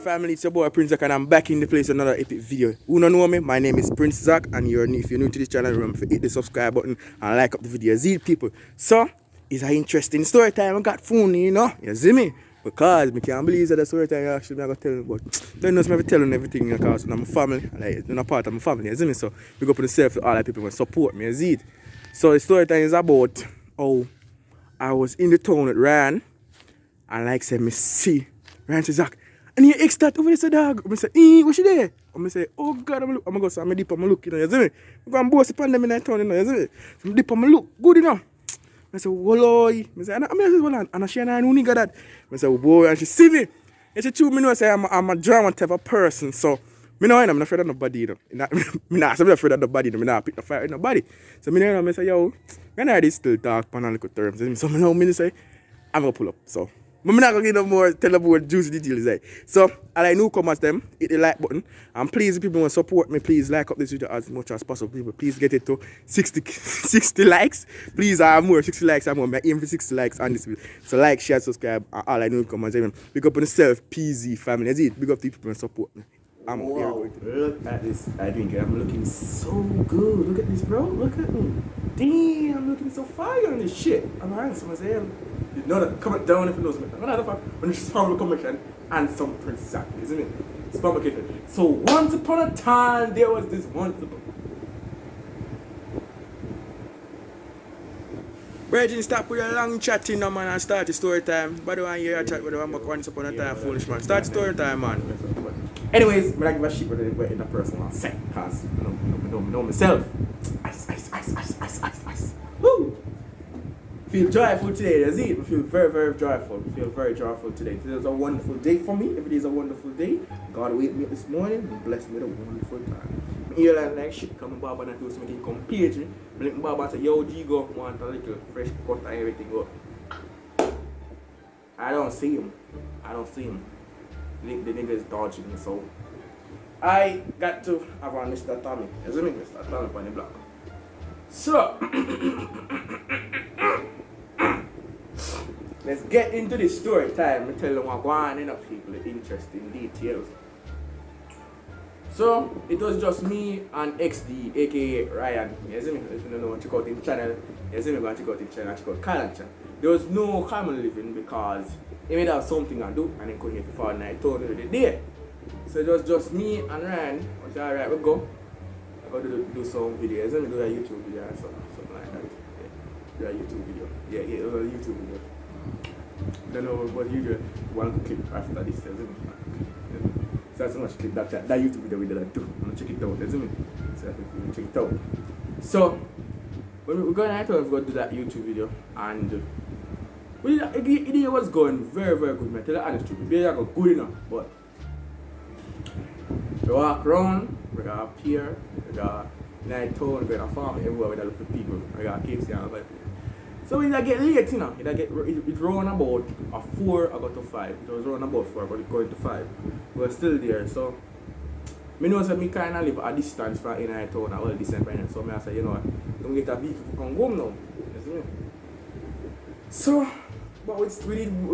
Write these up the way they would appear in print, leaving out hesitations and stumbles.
family, it's your boy Princ and I'm back in the place with another epic video. Who don't know me? My name is Prince Zach, and if you're new to this channel, remember to hit the subscribe button and like up the video. See people. So it's an interesting story time. I got funny, you know. You see me? Because I can't believe that the story time actually I'm gonna tell you, but don't know me telling everything because I'm a family, like I'm a part of my family, you see me? So big up on yourself to all the people who support me, you see it. So the story time is about how I was in the town with Ryan, and like said me see Ryan says, Zach, and he ex that over there, dog. I say, what's she there? I say, oh God, I'm gonna go, so I'm dip on my look, you know, you see me? I'm gonna boast upon them in that town, you know, you see me? So I'm dip on my look, good, you know. I say, wallow. I say, hold on, and she and I know nigga that. I say, oh boy, and she see me. And she told me, know, say I'm a drama type of person, so I'm not afraid of nobody, you know. I'm not afraid of nobody, I'm not pick the fight with nobody. So I say, yo, when I still talk on little terms, so I say, I'm gonna pull up, so. I'm not going to give no more, tell about juicy details. Like. So, I like newcomers them, hit the like button. And please, if people want to support me, please like up this video as much as possible. People, please get it to 60 likes. Please, more 60 likes. I'm aiming for 60 likes on this video. So, like, share, subscribe, and all I newcomers. Big up on yourself, PZ family. That's it. Big up to people who support me. I'm wow. Look at this. I'm looking so good. Look at this, bro. Look at me. Damn, I'm looking so fire on this shit. I'm handsome as hell. You know that. Comment down if you know me. When you spam the comment and some Prince Zach, isn't it? Spam the comment. So once upon a time, there was this Virgin, stop with your long chatting now, man, and start the story time. By the way, you chat with the once upon a time, foolish man. Start the story time, man. Anyways, I like to shit with in a personal set, because I know myself. Ice. Woo! Feel joyful today, that's it. I feel very, very joyful. I feel very joyful today. Today is a wonderful day for me. Every day is a wonderful day. God wake me up this morning and bless me with a wonderful time. You like shit, come Baba and do something, come page me. Blink Baba say, yo, Gigo, want a little fresh cut and everything go. I don't see him. The nigga is dodging me, so I got to have on Mr. Tommy. You see me? Mr. Tommy on the block. So let's get into the story time. I tell them what's going on, people, the interesting details. So it was just me and XD, aka Ryan. You see me? If you don't know, check out the channel. You see me? Go and check out the channel, check out Kylan channel. There was no common living because he made have something to do and he couldn't get before night told me the day. So it was just me and Ryan. I said, alright, we'll go. I got to do some videos. Let me do a YouTube video or something like that. Yeah. Do a YouTube video. Yeah, it was a YouTube video. Don't know what you do. One clip after this, isn't it? So that's how much clip that YouTube video we did too. I'm gonna check it out, isn't it? So I check it out. So when we're going to we're going to do that YouTube video, and the idea was going very, very good, man. Tell you the honest truth. The idea got good enough, but we walk around, we got a pier, we got night town, we got a farm everywhere with a lot of people, we got caves and all that. So it get late, you know. It run about a 4, I got to 5. It was run about 4, but it going to 5. We were still there, so I know that I kind of live a distance from in our town, a well distance from here. So I say, you know what, I'm get a vehicle to come home now. You see me? So, but we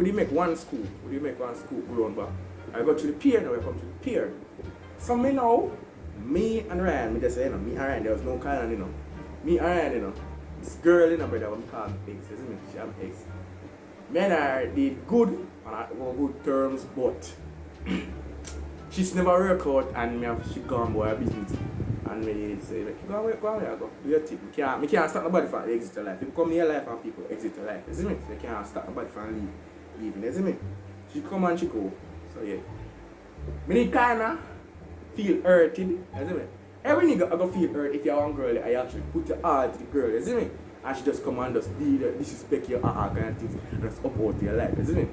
did make one school. We did make one school go on, but I got to the pier now, I come to the pier. So me now, me and Ryan, me just say, you know, me and Ryan, there was no kind of, you know. Me and Ryan, you know. This girl in a brother, what we call ex, isn't it? She have ex. Me and her did good on good terms, but she's never work out and she gone boy her business. And me say, like, go away, go. Do your thing. Me can't stop nobody from exit your life. People come in your life and people exit your life, isn't it? So you can't stop nobody from leaving, isn't it? She come and she go. So yeah. Me kinda feel hurted, isn't it? Every nigga I go feel hurt if you're one girl, I actually put your heart to the girl, isn't it? And she just come and just disrespect your kind of things and just up out to your life, isn't it?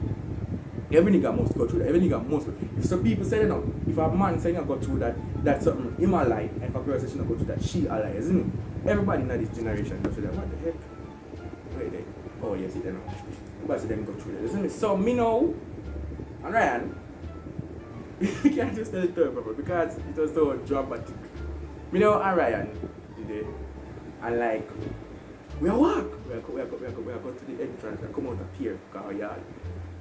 Every nigga must go through that. Every nigga must go. If some people say, you know, if a man say you go through that, that's something in my life. If a girl says she not go through that, she a lie, isn't it? Everybody in this generation goes through that. What the heck? Wait there. Oh yes, it know. Everybody say them go through that, isn't it? So me know, and Ryan, we can't just tell it to her because it was so dramatic. Me know and Ryan today, and like we walk to the entrance and come out of here because our yard.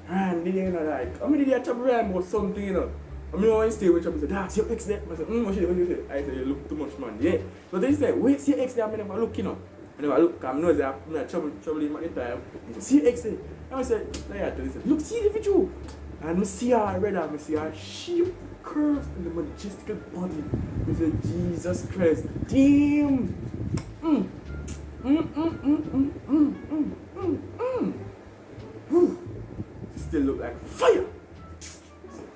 And you know, like, how many did I chat Ryan about something, you know? I mean, when you stay with you, I say, that's your ex there. I say, what you say? I say, you look too much, man. Yeah. But then he said, where's your ex there? I never look, you know. I never look, because I know that I'm trouble him at the time. He said, see your ex there? And I said, look, see the video. And I see her red, I see her sheep curves in the majestical body. I said, Jesus Christ. Damn. Still look like fire.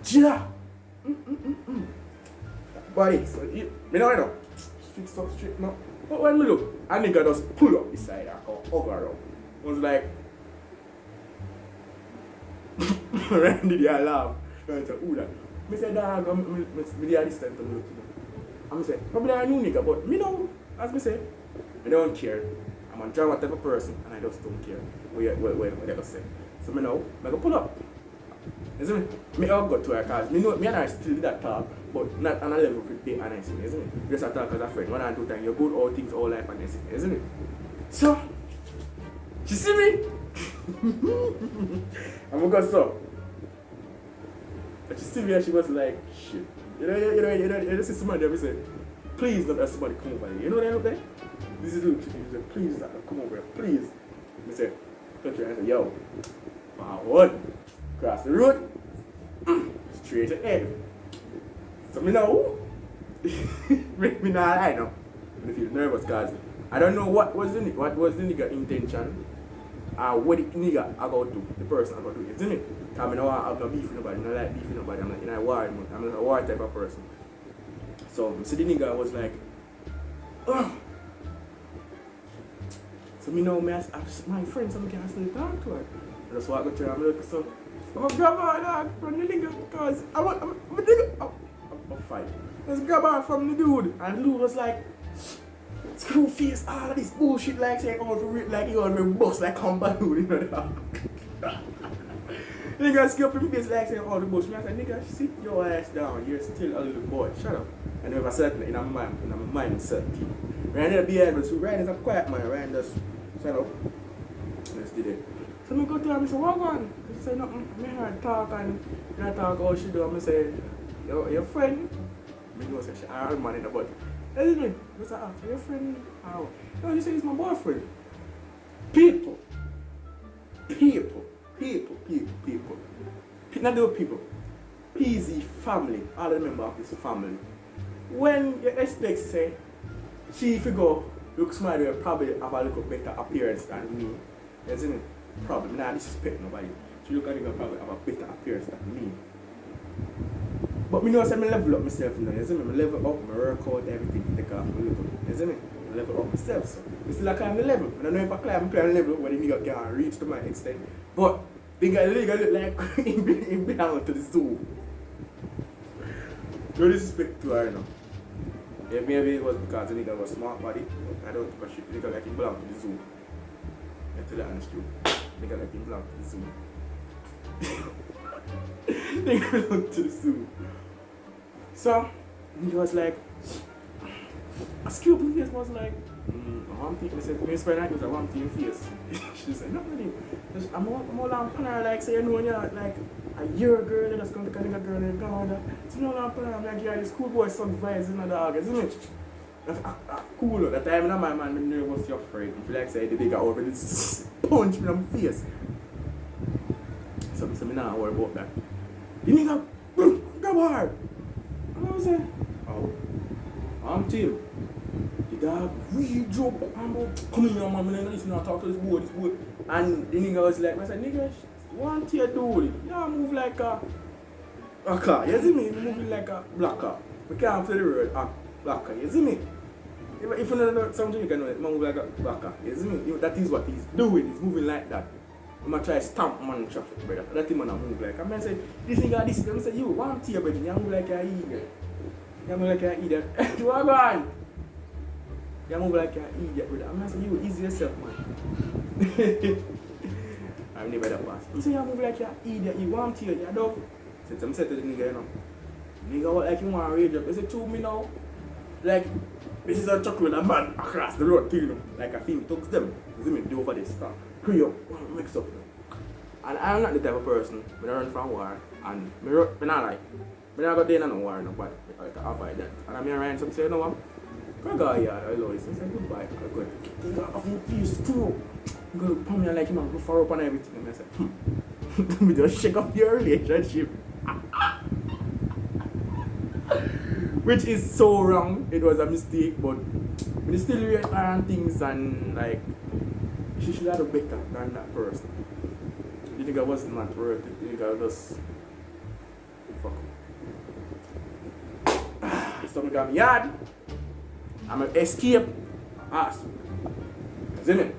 Yeah. Body, so me know, fix up straight now. But when we look, a nigga just pull up beside her or hug her up. It was like, Randy did laugh. I said, who that? I said, dog, I'm there this time to look. I said, probably a new nigga, but me know, as I say, I don't care. I'm a drama type of person and I just don't care what they say. So me know, I go pull up. Isn't it? Me all got to her because me and I still did that talk, but not on a level with the honest, isn't it? Just a talk as a friend, 1 or 2 times, you're good all things, all life and this, isn't it? So, she see me? I'm gonna go so. But she see me and she was like, shit. You see somebody there, say, please don't let somebody come over here. You know what I look like? This is what she said, please don't come over here, please. I said, touch her and I said, yo, forward. Cross the road, straight ahead. So me know, make me not lie now. I feel nervous because I don't know what was the nigga intention or what the nigga I got to, the person I got to, isn't it? Because I know I have no beef with nobody, I don't like beef with nobody, I'm not in a war mode, I'm a war type of person. So the nigga was like, ugh. So me know my friend, so I can still talk to her. I just walk up to her and I'm like, so I'm gonna grab her dog from the nigga because I'm a nigga. I'm fine. Let's grab her from the dude. And the dude was like, screw face, all of this bullshit like saying all for rip like he all for bust like come balloon, you know that. The nigga skip him face like saying all the bullshit. I said, nigga, sit your ass down. You're still a little boy. Shut up. And if I said in my mindset, Ryan there be able to, Ryan is a quiet man, Ryan just shut up. Let's do it. So I go to her and I say, what on? She say nothing. I hear her talk and I talk how she do. I say, your friend? I know she a man in the butt. Listen me. I say, your friend? How? No, she say it's my boyfriend. People. Not the people. PZ family. All the members of this family. When you expect say, she if you go look smart, will probably have a little better appearance than me. Isn't it? Probably not disrespect nobody. She look at it probably have a better appearance than me. But me know say I level up myself now, isn't it? I level up, I work out everything, take off my level, isn't it? I level up myself, so I still climb the level. I don't know if I climb the level where the nigga can't reach to my extent. But the nigga look like he belong to the zoo. No disrespect to her now. Yeah, maybe it was because the nigga was smart body. I don't think I should. The nigga like he belong to the zoo. I tell you the honest truth. Nigga like him belong to the zoo. Nigga belong to the zoo. So, he was like, a skill to face was like, one thing, I said, my friend like, it was a one thing face. She said, not really. I'm all on her like, say, you know, you're like a year girl, you're just going to take a nigga girl and go on that. So, you know, I'm like, yeah, this cool boy, some vibes in the dog, isn't it? Cool, that time in my man, I'm nervous, you're afraid. If you like say the nigga over this punch me in my face. So I don't worry about that. The nigga, grab her. And I was like, oh, I'm Tim. The dog really jump and come in, man, I'm listen to talk to this boy. And the nigga was like, I said, nigga, what you do? You move like a car, you see me? You moving like a black car. We can't feel the word black car, you see me? If you know something, you can know it, man move like a black car, you see me? That is what he's doing, he's moving like that. I'm gonna try to stamp man in traffic, brother. That thing man move like. I'm gonna say, this nigga, this. I'm gonna say, you, one tear, brother. You move like an idiot. You move like an idiot. You are gone. You move like an idiot, brother. I'm gonna say, you, easy yourself, man. I'm never that pass. You say, you move like an idiot. You want tear, you dog. So I'm saying to the nigga, you know. Nigga, what like you want to rage up? You say, to me now. Like, this is a chocolate, a man across the road, you know. Like a thing talks them. You see me, do over this stuff. Hurry up, mix up. And I'm not the type of person, I run from war, and I not like, But I got there no war, nobody. I avoid that. And I'm here around some say, you know what? I go here, I love it. So I said, goodbye. I go, you got a few piece too. You go to me like him and go far up and everything. And I said, we just shake up your relationship. Which is so wrong. It was a mistake, but we still react on things and like, she should have done better than that person. You think I was not worth it? You think I just fuck up. Something got me yard. I'm gonna escape. See me?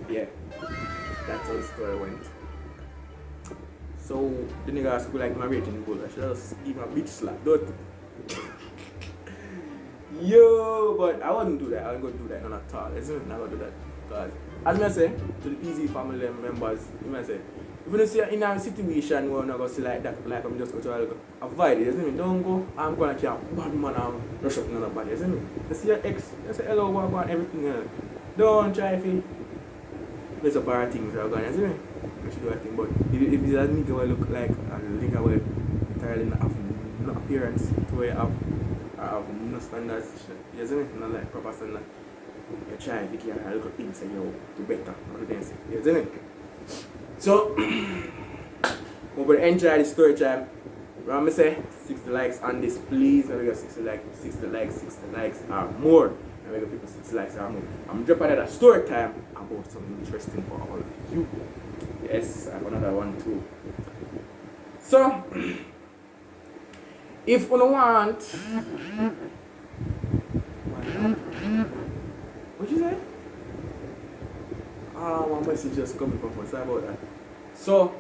Yeah. That's how the story went. So the nigga asked me like my rating goal. I should just give him a big slap, don't you? Yo, but I wouldn't do that. I wouldn't go do that, none at all. Isn't it? I wouldn't do that. Because, as I say, to the easy family members, I say, if you see in a situation where you're not going to see like that, like I'm just going to avoid it, isn't it? Don't go, I'm going to kill bad man and rush up another body, isn't it? You see your ex, you say hello, what, everything else. Don't try to there's a bar of things that are going, isn't it? You should do a thing, but if it's a nigga will look like a nigga will entirely not have no appearance to where have no standards, isn't it? Not like proper standard. You try if you can look at things and you do better, isn't it? So, we're going to enjoy the story time. Remember say 60 likes on this, please. When we get 60 likes or more. And we get people 60 likes or more. I'm dropping another story time about something interesting for all of you. Yes, I have another one too. So, if you want, what you say? One message just coming from us. Sorry about that. So,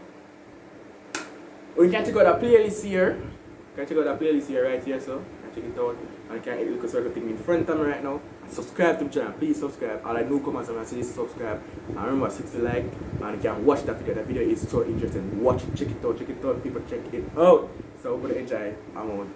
we can check out the playlist here. Right here, so you can check it out. And you can hit the little circle thing in front of me right now. And subscribe to the channel. Please subscribe. All I newcomers I'm going to say is subscribe. And remember 60 like. And you can watch that video. That video is so interesting. Watch it, check it out. People check it out. So, hope you enjoy. I'm on.